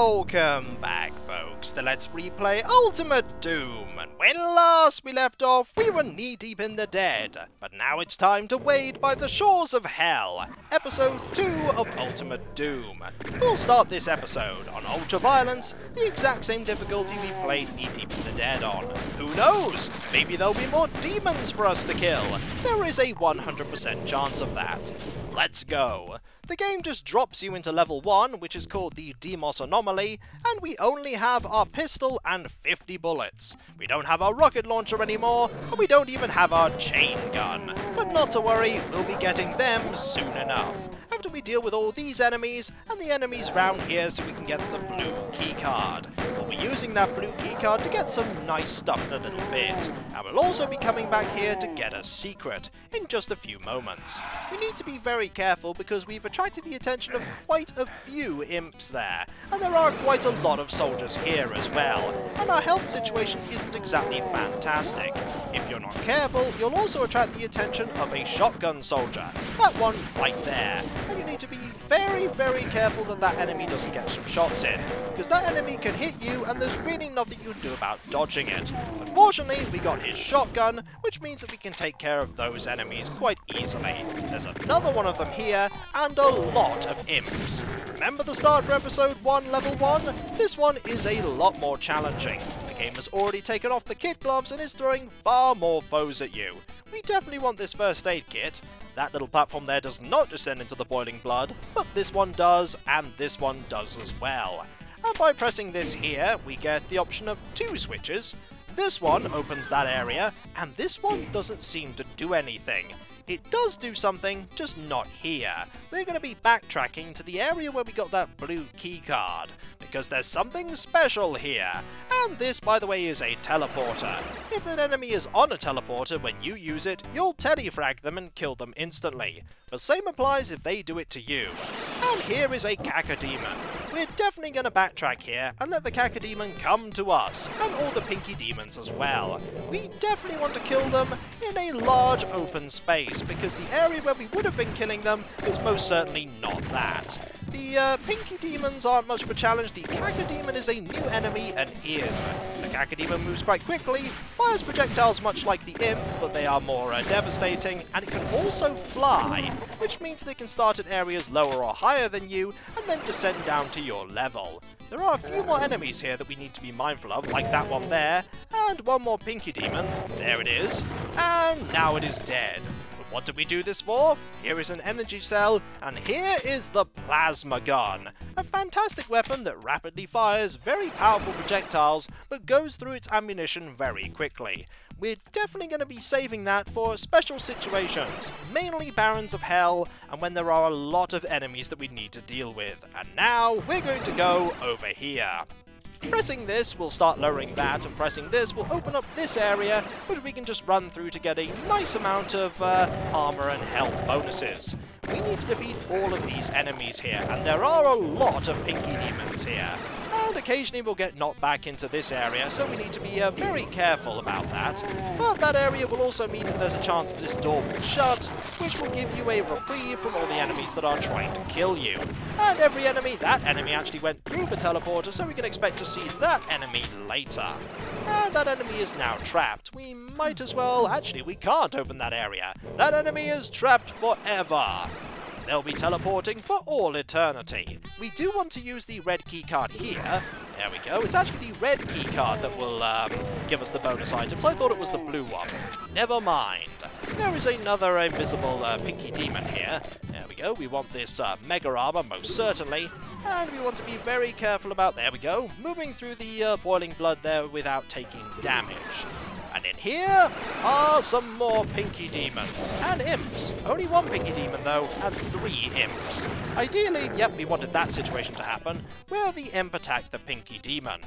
Welcome back, folks, to Let's Replay Ultimate Doom. And when last we left off, we were knee-deep in the dead. But now it's time to wade by the shores of hell. Episode 2 of Ultimate Doom. We'll start this episode on Ultra Violence, the exact same difficulty we played knee-deep in the dead on. Who knows? Maybe there'll be more demons for us to kill. There is a 100% chance of that. Let's go. The game just drops you into level 1, which is called the Deimos Anomaly, and we only have our pistol and 50 bullets. We don't have our rocket launcher anymore, and we don't even have our chain gun. But not to worry, we'll be getting them soon enough, after we deal with all these enemies, and the enemies round here so we can get the blue keycard. We'll be using that blue keycard to get some nice stuff in a little bit, and we'll also be coming back here to get a secret in just a few moments. We need to be very careful because we've attracted the attention of quite a few imps there, and there are quite a lot of soldiers here as well, and our health situation isn't exactly fantastic. If you're not careful, you'll also attract the attention of a shotgun soldier, that one right there, and you need to be very, very careful that that enemy doesn't get some shots in, because that enemy can hit you and there's really nothing you can do about dodging it. Unfortunately, we got his shotgun, which means that we can take care of those enemies quite easily. There's another one of them here, and a lot of imps. Remember the start for episode 1, level 1? This one is a lot more challenging. The game has already taken off the kit gloves and is throwing far more foes at you. We definitely want this first aid kit. That little platform there does not descend into the boiling blood, but this one does, and this one does as well. And by pressing this here, we get the option of 2 switches. This one opens that area, and this one doesn't seem to do anything. It does do something, just not here. We're going to be backtracking to the area where we got that blue keycard, because there's something special here. And this, by the way, is a teleporter. If an enemy is on a teleporter when you use it, you'll telefrag them and kill them instantly. The same applies if they do it to you. And here is a Cacodemon. We're definitely going to backtrack here and let the Cacodemon come to us, and all the Pinky Demons as well. We definitely want to kill them in a large open space, because the area where we would have been killing them is most certainly not that. The Pinky Demons aren't much of a challenge. The Cacodemon is a new enemy and is. The Cacodemon moves quite quickly, fires projectiles much like the Imp, but they are more devastating, and it can also fly, which means they can start at areas lower or higher than you, and then descend down to your level. There are a few more enemies here that we need to be mindful of, like that one there, and one more Pinky Demon. There it is. And now it is dead. What did we do this for? Here is an energy cell, and here is the plasma gun. A fantastic weapon that rapidly fires very powerful projectiles, but goes through its ammunition very quickly. We're definitely going to be saving that for special situations, mainly Barons of Hell, and when there are a lot of enemies that we need to deal with. And now we're going to go over here. Pressing this will start lowering that, and pressing this will open up this area, which we can just run through to get a nice amount of armor and health bonuses. We need to defeat all of these enemies here, and there are a lot of Pinky Demons here. And occasionally we'll get knocked back into this area, so we need to be very careful about that. But that area will also mean that there's a chance that this door will shut, which will give you a reprieve from all the enemies that are trying to kill you. And every enemy, that enemy actually went through the teleporter, so we can expect to see that enemy later. And that enemy is now trapped. We might as well... Actually, we can't open that area. That enemy is trapped forever. They'll be teleporting for all eternity. We do want to use the red keycard here. There we go. It's actually the red keycard that will give us the bonus items. I thought it was the blue one. Never mind. There is another invisible Pinky Demon here. There we go. We want this Mega Armor, most certainly. And we want to be very careful about, there we go, moving through the boiling blood there without taking damage. And in here are some more Pinky Demons and imps. Only one Pinky Demon though, and 3 imps. Ideally, yep, we wanted that situation to happen, where the imp attacked the Pinky Demon.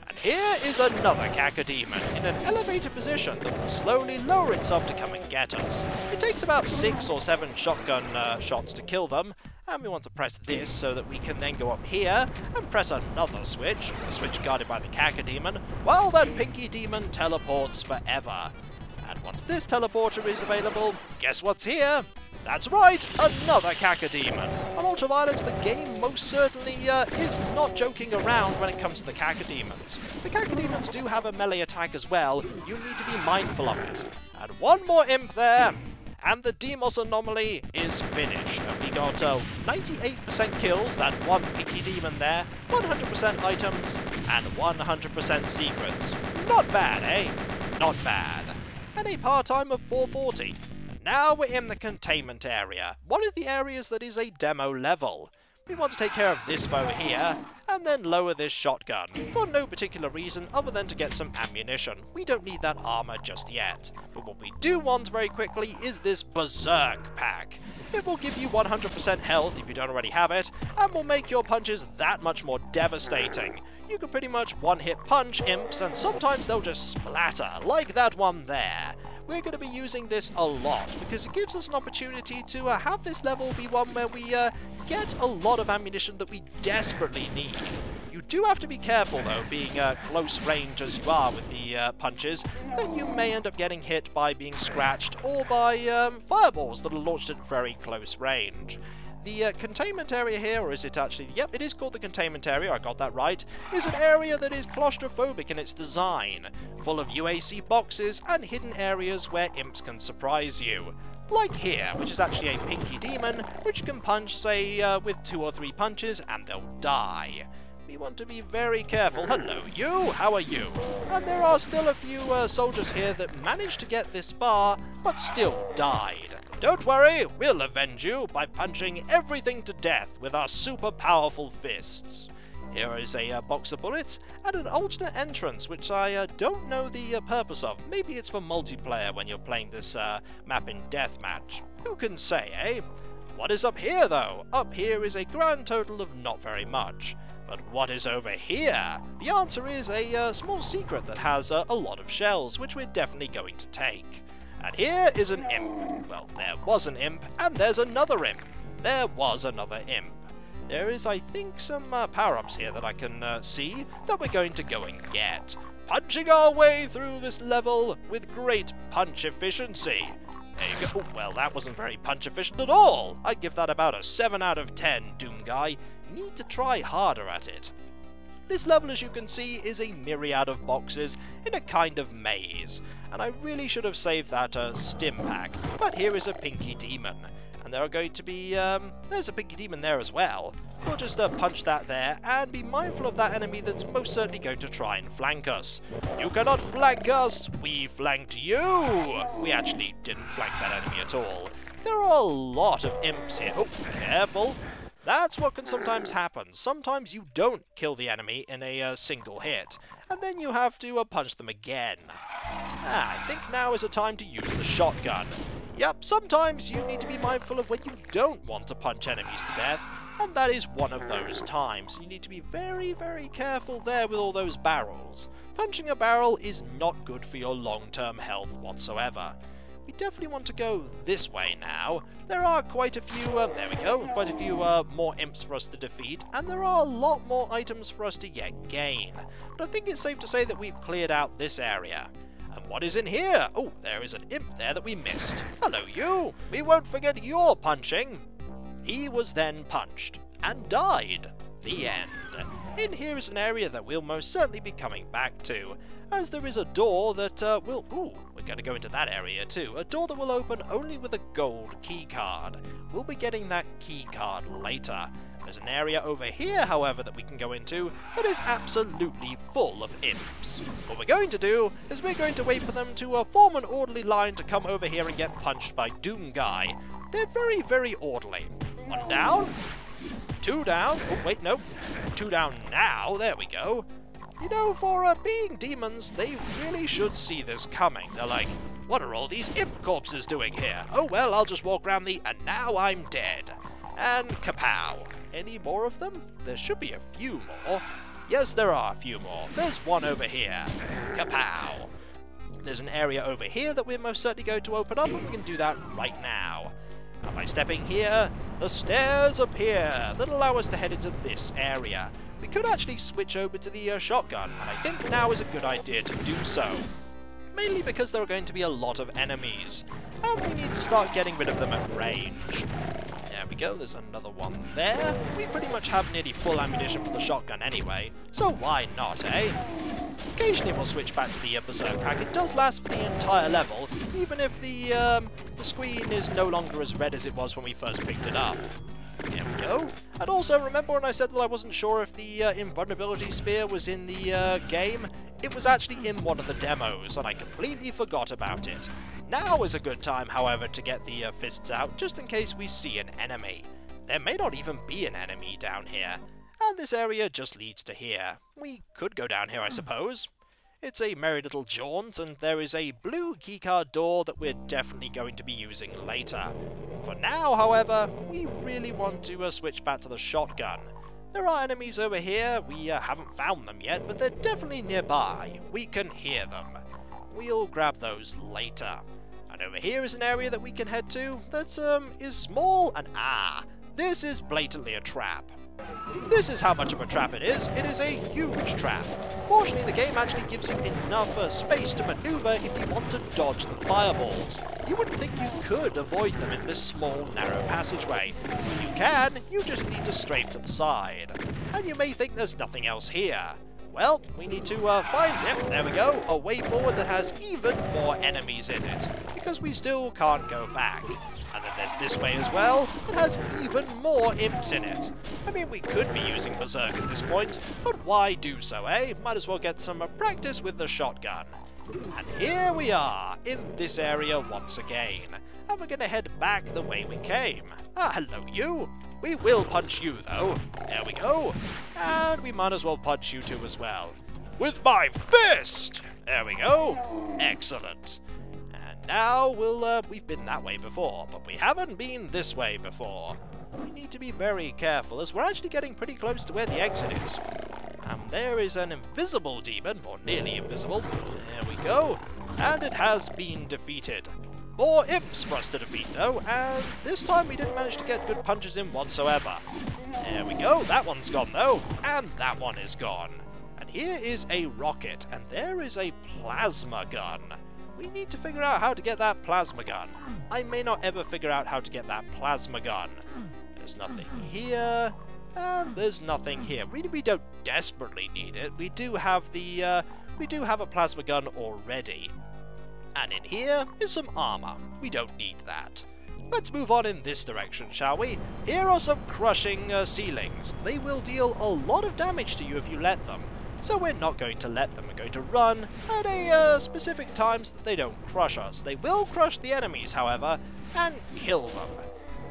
And here is another Cacodemon in an elevated position that will slowly lower itself to come and get us. It takes about 6 or 7 shotgun shots to kill them, and we want to press this so that we can then go up here and press another switch, the switch guarded by the Cacodemon, while that Pinky Demon teleports forever. And once this teleporter is available, guess what's here? That's right, another Cacodemon. On Ultraviolence, the game most certainly is not joking around when it comes to the Cacodemons. The Cacodemons do have a melee attack as well, you need to be mindful of it. And one more imp there, and the Deimos anomaly is finished. And we got 98% kills, that one Pinky Demon there, 100% items, and 100% secrets. Not bad, eh? Not bad. And a par time of 440. And now we're in the containment area, one of the areas that is a demo level. We want to take care of this foe here, and then lower this shotgun, for no particular reason other than to get some ammunition. We don't need that armor just yet. But what we do want very quickly is this Berserk pack. It will give you 100% health if you don't already have it, and will make your punches that much more devastating. You can pretty much one-hit punch imps, and sometimes they'll just splatter, like that one there. We're going to be using this a lot, because it gives us an opportunity to have this level be one where we get a lot of ammunition that we desperately need. You do have to be careful, though, being close range as you are with the punches, that you may end up getting hit by being scratched or by fireballs that are launched at very close range. The containment area here, or is it actually... Yep, it is called the containment area, I got that right, is an area that is claustrophobic in its design, full of UAC boxes and hidden areas where imps can surprise you. Like here, which is actually a Pinky Demon, which can punch, say, with 2 or 3 punches, and they'll die. We want to be very careful. Hello, you! How are you? And there are still a few soldiers here that managed to get this far, but still died. Don't worry, we'll avenge you by punching everything to death with our super powerful fists. Here is a box of bullets, and an alternate entrance, which I don't know the purpose of. Maybe it's for multiplayer when you're playing this map in deathmatch. Who can say, eh? What is up here, though? Up here is a grand total of not very much. But what is over here? The answer is a small secret that has a lot of shells, which we're definitely going to take. And here is an imp. Well, there was an imp, and there's another imp. There was another imp. There is, I think, some power-ups here that I can see that we're going to go and get. Punching our way through this level with great punch efficiency. There you go. Oh, well, that wasn't very punch efficient at all. I'd give that about a 7 out of 10, Doom Guy. You need to try harder at it. This level, as you can see, is a myriad of boxes in a kind of maze, and I really should have saved that stim pack, but here is a Pinky Demon, and there are going to be, there's a Pinky Demon there as well. We'll just punch that there, and be mindful of that enemy that's most certainly going to try and flank us. You cannot flank us, we flanked you! We actually didn't flank that enemy at all. There are a lot of imps here. Oh, careful! That's what can sometimes happen. Sometimes you don't kill the enemy in a single hit, and then you have to punch them again. I think now is a time to use the shotgun. Yep, sometimes you need to be mindful of when you don't want to punch enemies to death, and that is one of those times. You need to be very, very careful there with all those barrels. Punching a barrel is not good for your long-term health whatsoever. We definitely want to go this way now. There are quite a few, there we go, quite a few more imps for us to defeat, and there are a lot more items for us to yet gain. But I think it's safe to say that we've cleared out this area. And what is in here? Oh, there is an imp there that we missed. Hello, you! We won't forget your punching. He was then punched, and died. The end. In here is an area that we'll most certainly be coming back to, as there is a door that will... Ooh, we're going to go into that area too. A door that will open only with a gold key card. We'll be getting that key card later. There's an area over here, however, that we can go into that is absolutely full of imps. What we're going to do is we're going to wait for them to form an orderly line to come over here and get punched by Doom Guy. They're very, very orderly. 1 down. 2 down. Oh, wait, no. 2 down now. There we go. You know, for being demons, they really should see this coming. They're like, what are all these imp corpses doing here? Oh, well, I'll just walk around the, and now I'm dead. And kapow. Any more of them? There should be a few more. Yes, there are a few more. There's one over here. Kapow. There's an area over here that we're most certainly going to open up, and we can do that right now. And by stepping here, the stairs appear that allow us to head into this area. We could actually switch over to the shotgun, and I think now is a good idea to do so. Mainly because there are going to be a lot of enemies, and we need to start getting rid of them at range. There we go, there's another one there. We pretty much have nearly full ammunition for the shotgun anyway, so why not, eh? Occasionally we'll switch back to the Berserk pack. It does last for the entire level, even if the screen is no longer as red as it was when we first picked it up. There we go. And also, remember when I said that I wasn't sure if the invulnerability sphere was in the game? It was actually in one of the demos, and I completely forgot about it. Now is a good time, however, to get the fists out, just in case we see an enemy. There may not even be an enemy down here, and this area just leads to here. We could go down here, I suppose. It's a merry little jaunt, and there is a blue keycard door that we're definitely going to be using later. For now, however, we really want to switch back to the shotgun. There are enemies over here. We haven't found them yet, but they're definitely nearby. We can hear them. We'll grab those later. And over here is an area that we can head to that is small, and this is blatantly a trap. This is how much of a trap it is. It is a huge trap. Fortunately, the game actually gives you enough space to maneuver if you want to dodge the fireballs. You wouldn't think you could avoid them in this small, narrow passageway. But you can, you just need to strafe to the side. And you may think there's nothing else here. Well, we need to find it. There we go, a way forward that has even more enemies in it, because we still can't go back. And then there's this way as well, it has even more imps in it. I mean, we could be using Berserk at this point, but why do so, eh? Might as well get some practice with the shotgun. And here we are, in this area once again. And we're going to head back the way we came. Hello you! We will punch you though. There we go. And we might as well punch you too as well. With my fist! There we go. Excellent. And now we've been that way before, but we haven't been this way before. We need to be very careful as we're actually getting pretty close to where the exit is. And there is an invisible demon, or nearly invisible. There we go. And it has been defeated. More imps for us to defeat though, and this time we didn't manage to get good punches in whatsoever. There we go, that one's gone though, and that one is gone. And here is a rocket, and there is a plasma gun. We need to figure out how to get that plasma gun. I may not ever figure out how to get that plasma gun. There's nothing here, and there's nothing here. We don't desperately need it. We do have a plasma gun already. And in here is some armor. We don't need that. Let's move on in this direction, shall we? Here are some crushing ceilings. They will deal a lot of damage to you if you let them. So we're not going to let them. We're going to run at a specific time so that they don't crush us. They will crush the enemies, however, and kill them.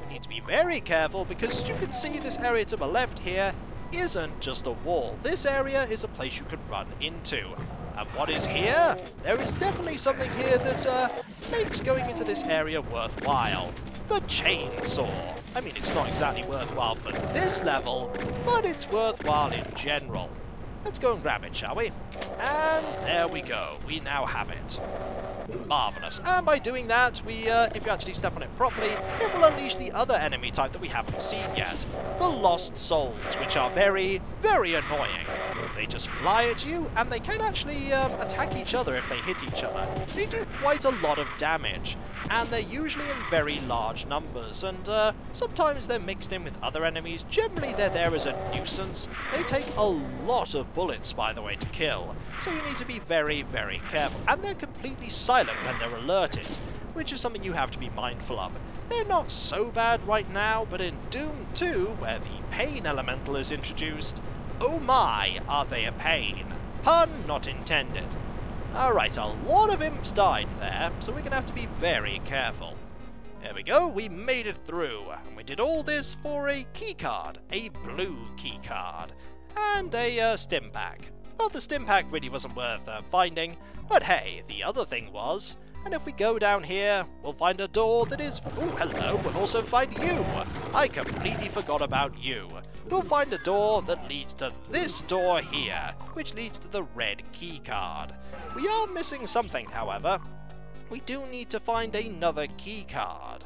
We need to be very careful because as you can see, this area to the left here isn't just a wall. This area is a place you can run into. And what is here? There is definitely something here that makes going into this area worthwhile. The chainsaw. I mean, it's not exactly worthwhile for this level, but it's worthwhile in general. Let's go and grab it, shall we? And there we go. We now have it. Marvellous. And by doing that, if you actually step on it properly, it will unleash the other enemy type that we haven't seen yet. The Lost Souls, which are very, very annoying. They just fly at you, and they can actually attack each other if they hit each other. They do quite a lot of damage, and they're usually in very large numbers, and sometimes they're mixed in with other enemies. Generally, they're there as a nuisance. They take a lot of bullets, by the way, to kill, so you need to be very, very careful. And they're completely silent when they're alerted, which is something you have to be mindful of. They're not so bad right now, but in Doom 2, where the Pain Elemental is introduced, oh my, are they a pain. Pun not intended. Alright, a lot of imps died there, so we're going to have to be very careful. There we go, we made it through, and we did all this for a keycard, a blue keycard, and a stim pack. Well, the stim pack really wasn't worth finding, but hey, the other thing was, and if we go down here, we'll find a door that is... Ooh, hello, we'll also find you! I completely forgot about you. We'll find a door that leads to this door here, which leads to the red key card. We are missing something, however. We do need to find another key card.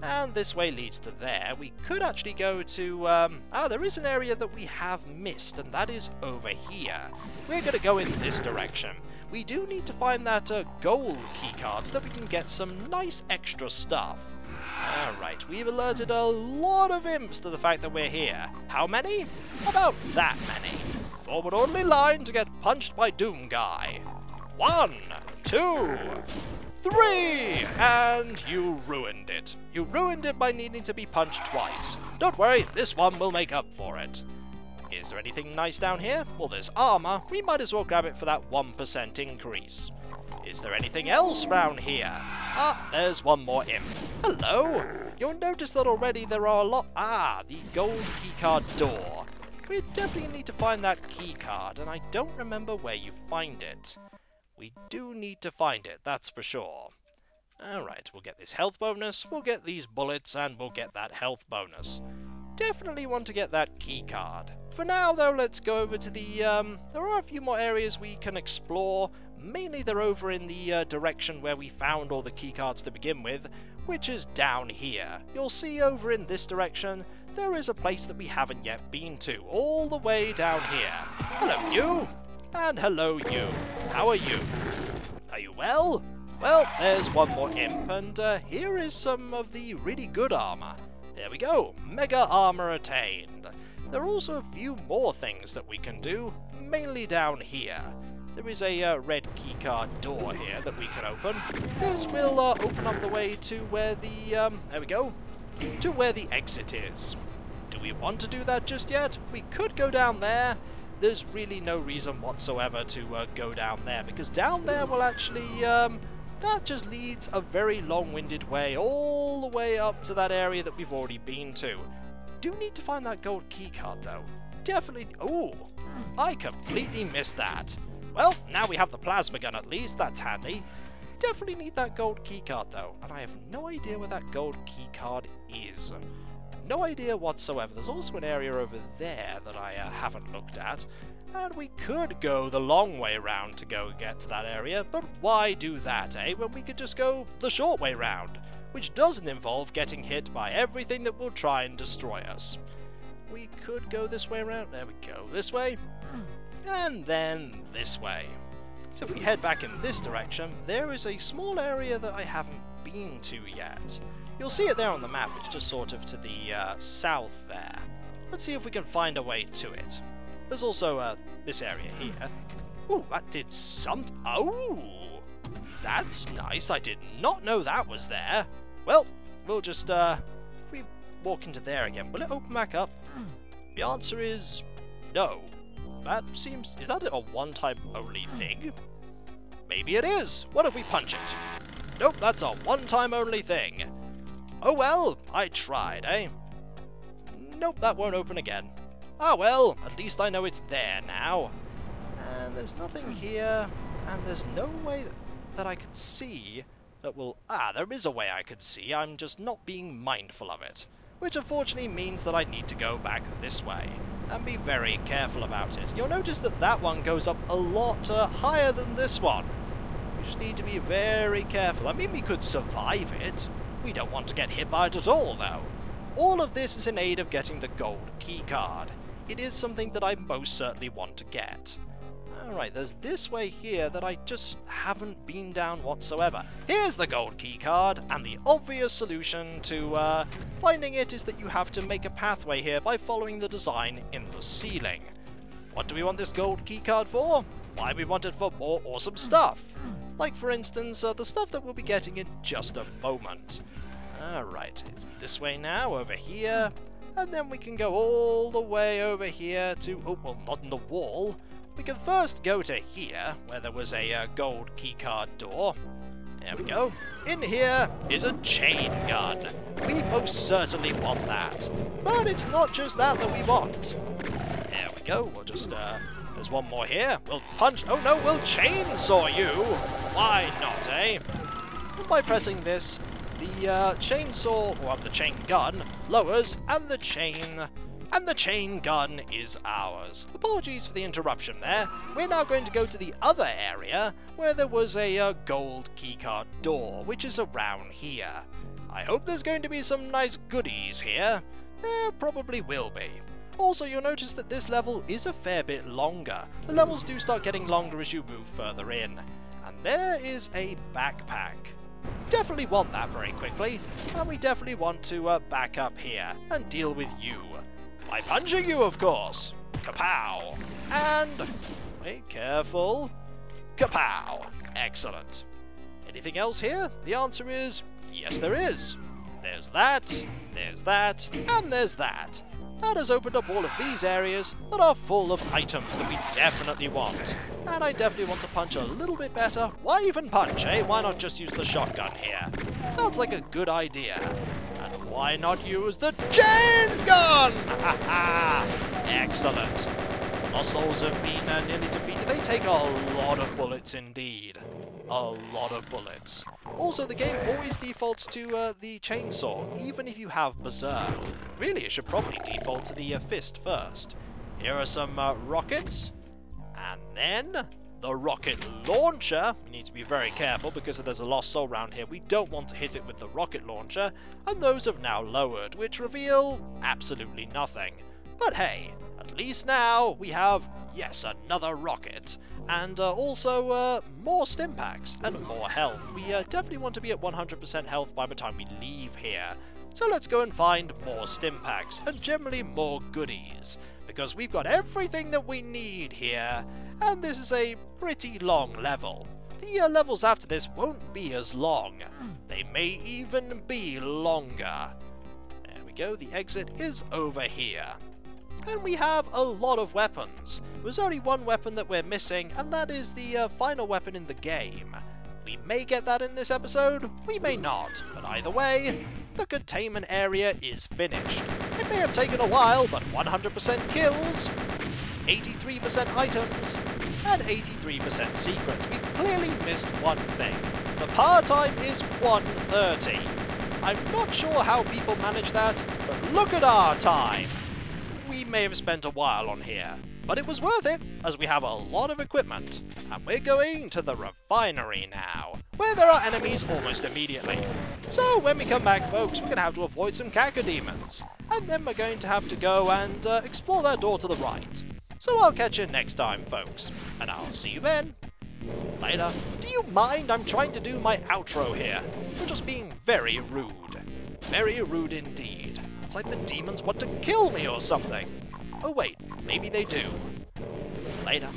And this way leads to there. We could actually go to... there is an area that we have missed, and that is over here. We're going to go in this direction. We do need to find that gold key card so that we can get some nice extra stuff. Alright, we've alerted a lot of imps to the fact that we're here. How many? About that many. Forward orderly line to get punched by Doom Guy. 1, 2, 3, and you ruined it. You ruined it by needing to be punched twice. Don't worry, this one will make up for it. Is there anything nice down here? Well, there's armor. We might as well grab it for that 1% increase. Is there anything else around here? Ah, there's one more imp. Hello! You'll notice that already there are a lot— Ah, the gold keycard door. We definitely need to find that keycard, and I don't remember where you find it. We do need to find it, that's for sure. Alright, we'll get this health bonus, we'll get these bullets, and we'll get that health bonus. Definitely want to get that keycard. For now, though, let's go over to the— there are a few more areas we can explore. Mainly they're over in the direction where we found all the keycards to begin with, which is down here. You'll see over in this direction, there is a place that we haven't yet been to, all the way down here. Hello, you! And hello, you. How are you? Are you well? Well, there's one more imp, and here is some of the really good armor. There we go, Mega Armor attained. There are also a few more things that we can do, mainly down here. There is a red keycard door here that we can open. This will open up the way to where the— there we go, to where the exit is. Do we want to do that just yet? We could go down there. There's really no reason whatsoever to go down there, because down there will actually— that just leads a very long-winded way all the way up to that area that we've already been to. Do need to find that gold keycard though. Definitely— ooh, I completely missed that. Well, now we have the plasma gun at least, that's handy. Definitely need that gold keycard though, and I have no idea where that gold keycard is. No idea whatsoever. There's also an area over there that I haven't looked at, and we could go the long way round to go get to that area, but why do that, eh, when we could just go the short way round, which doesn't involve getting hit by everything that will try and destroy us. We could go this way around. There we go, this way. And then this way. So if we head back in this direction, there is a small area that I haven't been to yet. You'll see it there on the map, it's just sort of to the south there. Let's see if we can find a way to it. There's also this area here. Ooh, that did something. Oh, that's nice. I did not know that was there. Well, we'll just, if we walk into there again, will it open back up? The answer is no. That seems— is that a one-time only thing? Maybe it is. What if we punch it? Nope, that's a one-time only thing. Oh well, I tried, eh? Nope, that won't open again. Ah well, at least I know it's there now. And there's nothing here, and there's no way that I could see that will— ah, there is a way I could see, I'm just not being mindful of it. Which unfortunately means that I need to go back this way, and be very careful about it. You'll notice that that one goes up a lot higher than this one. We just need to be very careful. I mean, we could survive it. We don't want to get hit by it at all, though. All of this is in aid of getting the gold keycard. It is something that I most certainly want to get. Alright, there's this way here that I just haven't been down whatsoever. Here's the gold keycard, and the obvious solution to finding it is that you have to make a pathway here by following the design in the ceiling. What do we want this gold keycard for? Why, we want it for more awesome stuff. Like, for instance, the stuff that we'll be getting in just a moment. Alright, it's this way now, over here, and then we can go all the way over here to— oh, well, not in the wall. We can first go to here, where there was a gold keycard door. There we go. In here is a chain gun. We most certainly want that. But it's not just that we want. There we go. We'll just, there's one more here. We'll punch— oh no, we'll chainsaw you! Why not, eh? And by pressing this, the chainsaw, or the chain gun, lowers, and the chain gun is ours. Apologies for the interruption there. We're now going to go to the other area where there was a gold keycard door, which is around here. I hope there's going to be some nice goodies here. There probably will be. Also, you'll notice that this level is a fair bit longer. The levels do start getting longer as you move further in. And there is a backpack. Definitely want that very quickly, and we definitely want to back up here and deal with you. By punching you, of course. Kapow! And... wait, careful. Kapow! Excellent. Anything else here? The answer is yes, there is. There's that, and there's that. That has opened up all of these areas that are full of items that we definitely want. And I definitely want to punch a little bit better. Why even punch, eh? Why not just use the shotgun here? Sounds like a good idea. And why not use the chain gun? Haha! Excellent. Lost Souls have been nearly defeated. They take a lot of bullets indeed. A lot of bullets. Also, the game always defaults to the chainsaw, even if you have Berserk. Really, it should probably default to the fist first. Here are some rockets. And then the rocket launcher. We need to be very careful because there's a Lost Soul around here. We don't want to hit it with the rocket launcher. And those have now lowered, which reveal absolutely nothing. But hey, at least now we have, yes, another rocket. And also more stim packs and more health. We definitely want to be at 100% health by the time we leave here. So let's go and find more stim packs and generally more goodies. Because we've got everything that we need here. And this is a pretty long level. The levels after this won't be as long. They may even be longer. There we go, the exit is over here. And we have a lot of weapons. There's only one weapon that we're missing, and that is the final weapon in the game. We may get that in this episode, we may not, but either way, the containment area is finished. It may have taken a while, but 100% kills, 83% items, and 83% secrets. We clearly missed one thing. The power time is 1:30. I'm not sure how people manage that, but look at our time. We may have spent a while on here, but it was worth it, as we have a lot of equipment. And we're going to the refinery now, where there are enemies almost immediately. So when we come back, folks, we're going to have to avoid some cacodemons. And then we're going to have to go and explore that door to the right. So I'll catch you next time, folks. And I'll see you then. Later. Do you mind? I'm trying to do my outro here. You're just being very rude. Very rude indeed. It's like the demons want to kill me or something. Oh wait, maybe they do. Later.